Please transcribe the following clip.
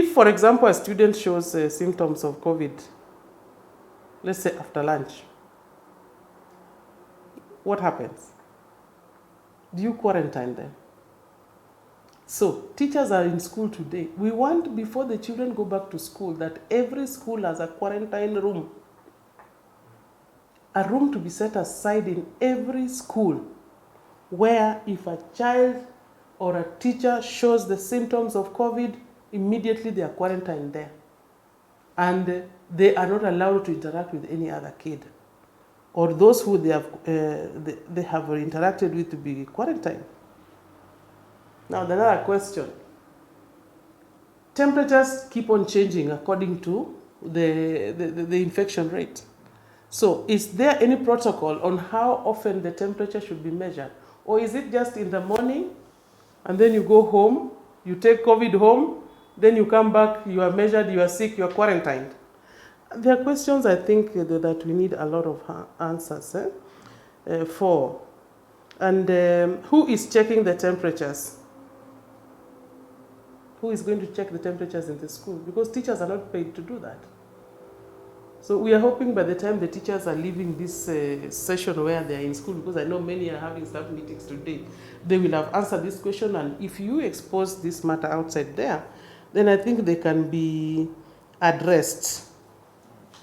If, for example, a student shows symptoms of COVID, let's say after lunch, what happens? Do you quarantine them? So, teachers are in school today. We want, before the children go back to school, that every school has a quarantine room. A room to be set aside in every school, where if a child or a teacher shows the symptoms of COVID, immediately they are quarantined there. And they are not allowed to interact with any other kid. Or those who they have interacted with to be quarantined. Now, another question. Temperatures keep on changing according to the infection rate. So, is there any protocol on how often the temperature should be measured? Or is it just in the morning, and then you go home, you take COVID home, then you come back, you are measured, you are sick, you are quarantined? There are questions I think that we need a lot of answers for. And who is checking the temperatures? Who is going to check the temperatures in the school? Because teachers are not paid to do that. So we are hoping by the time the teachers are leaving this session where they are in school, because I know many are having staff meetings today, they will have answered this question. And if you expose this matter outside there, then I think they can be addressed.